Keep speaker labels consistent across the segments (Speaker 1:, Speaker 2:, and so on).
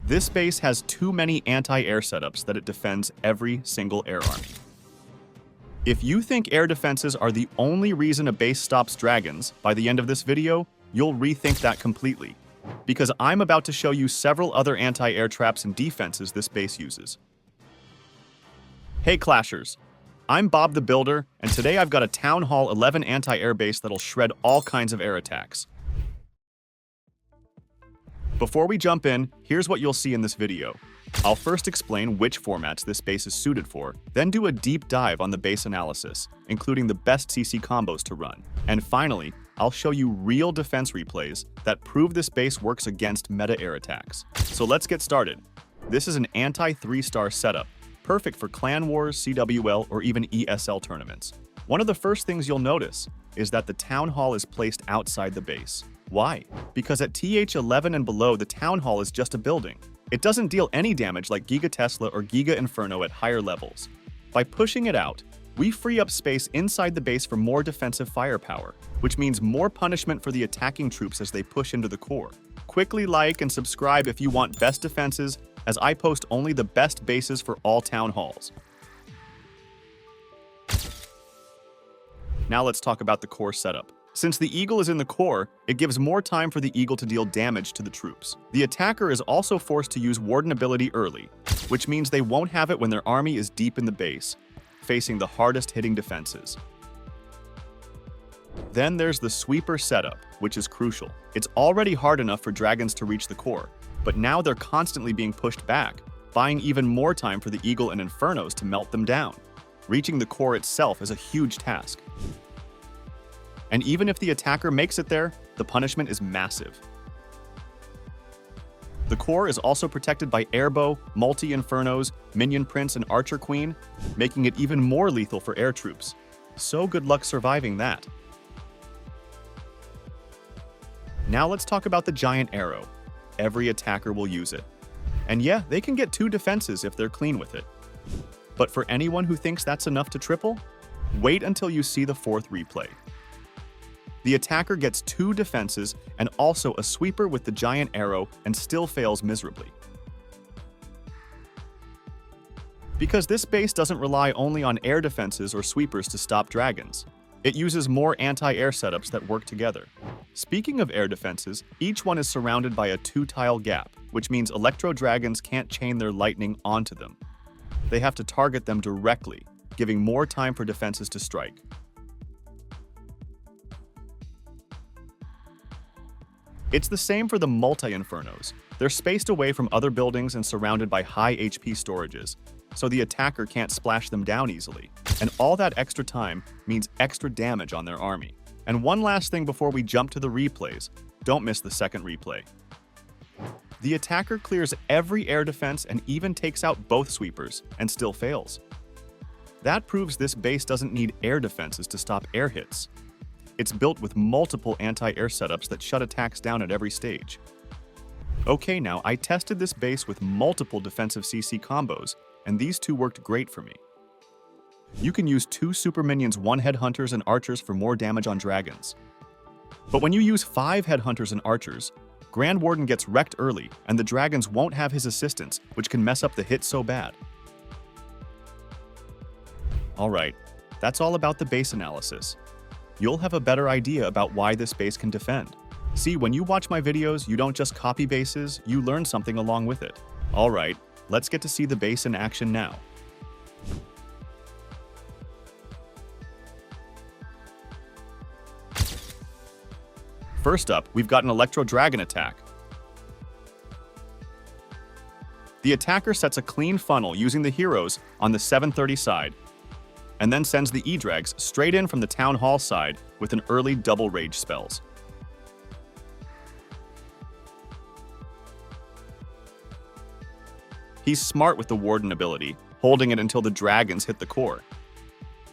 Speaker 1: This base has too many anti-air setups that it defends every single air army. If you think air defenses are the only reason a base stops dragons, by the end of this video, you'll rethink that completely. Because I'm about to show you several other anti-air traps and defenses this base uses. Hey Clashers, I'm Bob the Builder, and today I've got a Town Hall 11 anti-air base that'll shred all kinds of air attacks. Before we jump in, here's what you'll see in this video. I'll first explain which formats this base is suited for, then do a deep dive on the base analysis, including the best CC combos to run. And finally, I'll show you real defense replays that prove this base works against meta air attacks. So let's get started. This is an anti-3-star setup, perfect for Clan Wars, CWL, or even ESL tournaments. One of the first things you'll notice is that the Town Hall is placed outside the base. Why? Because at TH11 and below, the Town Hall is just a building. It doesn't deal any damage like Giga Tesla or Giga Inferno at higher levels. By pushing it out, we free up space inside the base for more defensive firepower, which means more punishment for the attacking troops as they push into the core. Quickly like and subscribe if you want best defenses, as I post only the best bases for all Town Halls. Now let's talk about the core setup. Since the Eagle is in the core, it gives more time for the Eagle to deal damage to the troops. The attacker is also forced to use Warden ability early, which means they won't have it when their army is deep in the base, facing the hardest hitting defenses. Then there's the Sweeper setup, which is crucial. It's already hard enough for dragons to reach the core, but now they're constantly being pushed back, buying even more time for the Eagle and Infernos to melt them down. Reaching the core itself is a huge task. And even if the attacker makes it there, the punishment is massive. The core is also protected by Airbow, Multi-Infernos, Minion Prince, and Archer Queen, making it even more lethal for air troops. So good luck surviving that. Now let's talk about the Giant Arrow. Every attacker will use it. And yeah, they can get 2 defenses if they're clean with it. But for anyone who thinks that's enough to triple, wait until you see the 4th replay. The attacker gets 2 defenses and also a sweeper with the Giant Arrow and still fails miserably. Because this base doesn't rely only on air defenses or sweepers to stop dragons. It uses more anti-air setups that work together. Speaking of air defenses, each one is surrounded by a 2-tile gap, which means Electro Dragons can't chain their lightning onto them. They have to target them directly, giving more time for defenses to strike. It's the same for the Multi-Infernos. They're spaced away from other buildings and surrounded by high HP storages, so the attacker can't splash them down easily. And all that extra time means extra damage on their army. And one last thing before we jump to the replays, don't miss the 2nd replay. The attacker clears every air defense and even takes out both sweepers, and still fails. That proves this base doesn't need air defenses to stop air hits. It's built with multiple anti-air setups that shut attacks down at every stage. Okay, now I tested this base with multiple defensive CC combos, and these 2 worked great for me. You can use 2 super minions, 1 headhunters and archers for more damage on dragons. But when you use 5 headhunters and archers, Grand Warden gets wrecked early, and the dragons won't have his assistance, which can mess up the hit so bad. Alright, that's all about the base analysis. You'll have a better idea about why this base can defend. See, when you watch my videos, you don't just copy bases, you learn something along with it. Alright, let's get to see the base in action now. First up, we've got an Electro Dragon attack. The attacker sets a clean funnel using the heroes on the 730 side, and then sends the E-Drags straight in from the Town Hall side with an early double rage spells. He's smart with the Warden ability, holding it until the dragons hit the core.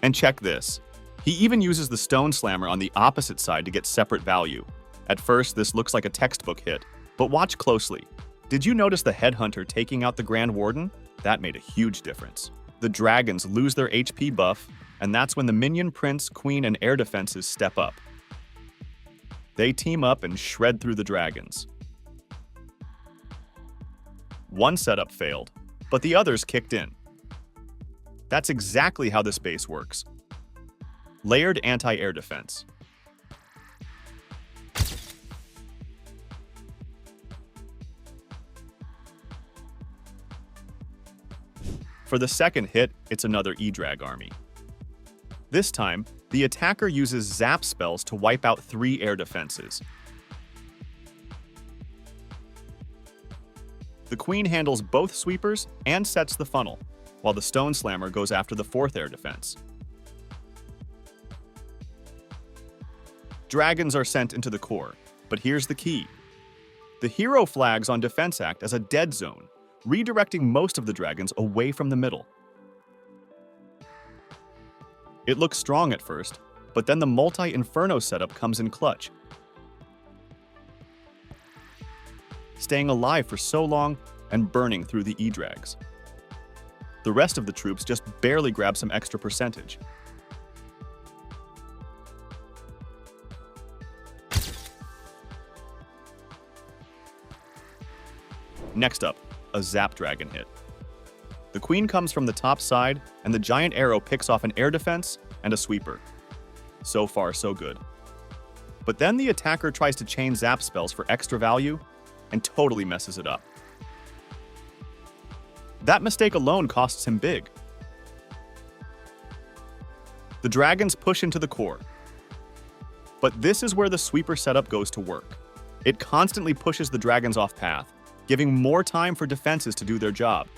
Speaker 1: And check this. He even uses the Stone Slammer on the opposite side to get separate value. At first, this looks like a textbook hit, but watch closely. Did you notice the Headhunter taking out the Grand Warden? That made a huge difference. The dragons lose their HP buff, and that's when the Minion Prince, Queen, and air defenses step up. They team up and shred through the dragons. One setup failed, but the others kicked in. That's exactly how this base works. Layered anti-air defense. For the second hit, it's another E-Drag army. This time, the attacker uses zap spells to wipe out 3 air defenses. The Queen handles both sweepers and sets the funnel, while the Stone Slammer goes after the 4th air defense. Dragons are sent into the core, but here's the key. The hero flags on defense act as a dead zone, redirecting most of the dragons away from the middle. It looks strong at first, but then the multi-inferno setup comes in clutch. Staying alive for so long and burning through the E-Drags. The rest of the troops just barely grab some extra percentage. Next up, a Zap Dragon hit. The Queen comes from the top side, and the giant arrow picks off an air defense and a sweeper. So far, so good. But then the attacker tries to chain zap spells for extra value and totally messes it up. That mistake alone costs him big. The dragons push into the core. But this is where the sweeper setup goes to work. It constantly pushes the dragons off path, giving more time for defenses to do their job.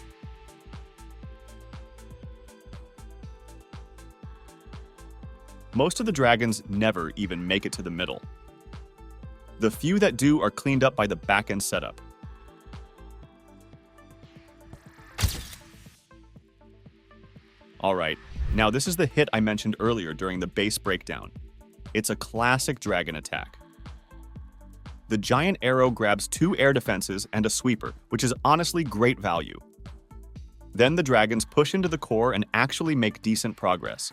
Speaker 1: Most of the dragons never even make it to the middle. The few that do are cleaned up by the back-end setup. Alright, now this is the hit I mentioned earlier during the base breakdown. It's a classic dragon attack. The giant arrow grabs 2 air defenses and a sweeper, which is honestly great value. Then the dragons push into the core and actually make decent progress.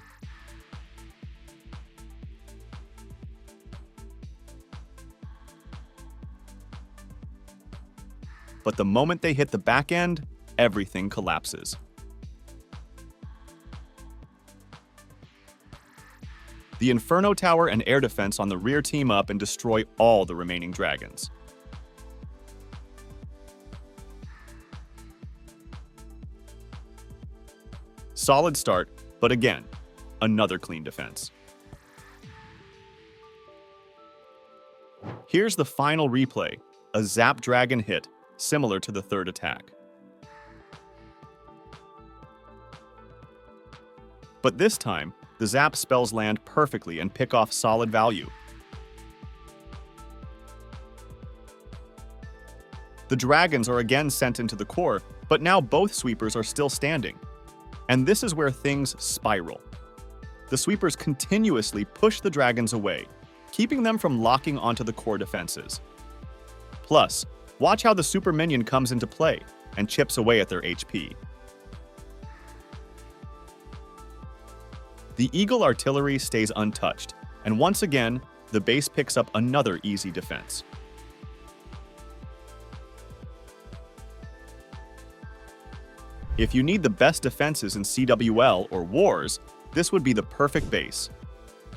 Speaker 1: But the moment they hit the back end, everything collapses. The Inferno Tower and air defense on the rear team up and destroy all the remaining dragons. Solid start, but again, another clean defense. Here's the final replay, a Zap Dragon hit, similar to the third attack. But this time, the zap spells land perfectly and pick off solid value. The dragons are again sent into the core, but now both sweepers are still standing. And this is where things spiral. The sweepers continuously push the dragons away, keeping them from locking onto the core defenses. Plus, watch how the super minion comes into play and chips away at their HP. The Eagle artillery stays untouched, and once again, the base picks up another easy defense. If you need the best defenses in CWL or Wars, this would be the perfect base.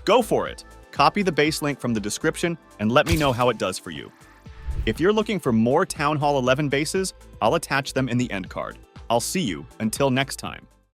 Speaker 1: Go for it! Copy the base link from the description and let me know how it does for you. If you're looking for more Town Hall 11 bases, I'll attach them in the end card. I'll see you until next time.